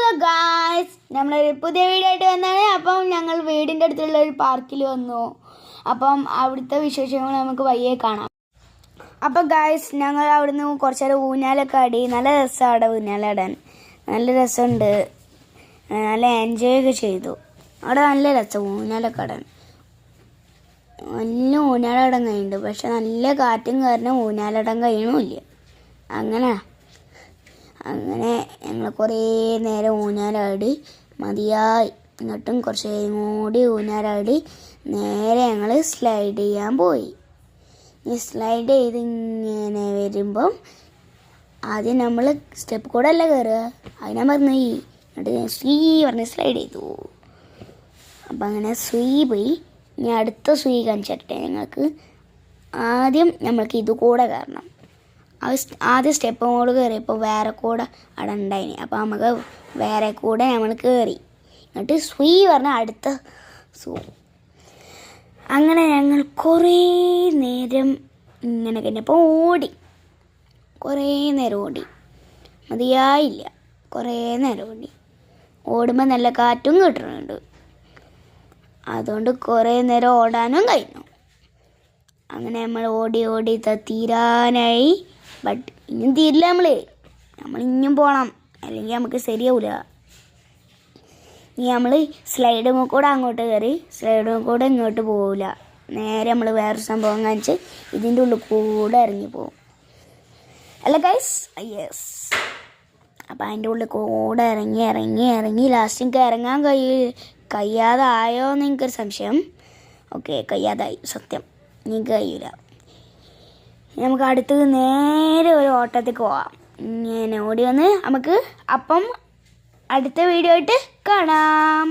Hello guys, നമ്മളൊരു പുതിയ video ആയിട്ട് വന്നതാണ്. അപ്പം ഞങ്ങൾ വീടിൻ്റെ അടുത്തുള്ള ഒരു പാർക്കിൽ വന്നു. അപ്പം അവിടുത്തെ വിശേഷങ്ങൾ നമുക്ക് വയ്യേ കാണാം. അപ്പം ഗായ്സ്, ഞങ്ങൾ അവിടുന്ന് കുറച്ച് നേരം ഊഞ്ഞാലൊക്കെ ആടി. നല്ല രസമാണ് അവിടെ ഊഞ്ഞാലാടാൻ, നല്ല രസമുണ്ട്. നല്ല എൻജോയ് ഒക്കെ ചെയ്തു. അവിടെ നല്ല രസം ഊഞ്ഞാലൊക്കെ ആടാൻ. നല്ല ഊഞ്ഞാലാടാൻ കഴിയുന്നുണ്ട്. പക്ഷെ നല്ല കാറ്റും കാരണം ഊഞ്ഞാലാടാൻ കഴിയണമില്ല. അങ്ങനെ ഞങ്ങൾ കുറേ നേരം ഊഞ്ഞാലാടി മതിയായി. എന്നിട്ടും കുറച്ച് നേരം കൂടി ഊഞ്ഞാലാടി നേരെ ഞങ്ങൾ സ്ലൈഡ് ചെയ്യാൻ പോയി. ഈ സ്ലൈഡ് ചെയ്ത് ഇങ്ങനെ വരുമ്പം ആദ്യം നമ്മൾ സ്റ്റെപ്പ് കൂടെ അല്ല കയറുക, അതിനാ പറഞ്ഞു എന്നിട്ട് സ്വീ പറഞ്ഞ് സ്ലൈഡ് ചെയ്തു. അപ്പം അങ്ങനെ സ്വീ പോയി. ഇനി അടുത്ത സ്വീ കാണിച്ചിട്ടെ ഞങ്ങൾക്ക്. ആദ്യം നമ്മൾക്ക് ഇത് കൂടെ കയറണം. ആദ്യം സ്റ്റെപ്പ് കൂടെ കയറിയപ്പോൾ വേറെ കൂടെ അവിടെ ഉണ്ടായിന്. അപ്പോൾ നമുക്ക് വേറെ കൂടെ നമ്മൾ കയറി. എന്നിട്ട് സ്വീ പറഞ്ഞ അടുത്ത സൂ. അങ്ങനെ ഞങ്ങൾ കുറേ നേരം ഇങ്ങനെ കഴിഞ്ഞപ്പോൾ കുറേ നേരം ഓടി മതിയായില്ല. കുറേ നേരം ഓടുമ്പോൾ നല്ല കാറ്റും കിട്ടുന്നുണ്ട്. അതുകൊണ്ട് കുറേ നേരം ഓടാനും കഴിഞ്ഞു. അങ്ങനെ നമ്മൾ ഓടി തീരാനായി. ബട്ട് ഇനിയും തീരില്ല. നമ്മൾ ഇനിയും പോകണം, അല്ലെങ്കിൽ നമുക്ക് ശരിയാവില്ല. ഇനി നമ്മൾ സ്ലൈഡും കൂടെ അങ്ങോട്ട് കയറി സ്ലൈഡും കൂടെ ഇങ്ങോട്ട് പോവില്ല. നേരെ നമ്മൾ വേറൊരു സംഭവം കാണിച്ച് ഇതിൻ്റെ ഉള്ളിൽ കൂടെ ഇറങ്ങി പോകും അല്ല ഗൈസ്? യെസ്. അപ്പം അതിൻ്റെ ഉള്ളിൽ കൂടെ ഇറങ്ങി ലാസ്റ്റ് ഇറങ്ങാൻ കഴിയാതായോ എന്ന് എനിക്കൊരു സംശയം. ഓക്കെ, കഴിയാതായി, സത്യം. എനിക്ക് കഴിയില്ല. നമുക്ക് അടുത്തത് നേരെ ഒരു ഓട്ടത്തേക്ക് പോവാം. ഇങ്ങനെ ഓടി വന്ന് നമുക്ക് അപ്പം അടുത്ത വീഡിയോ ആയിട്ട് കാണാം.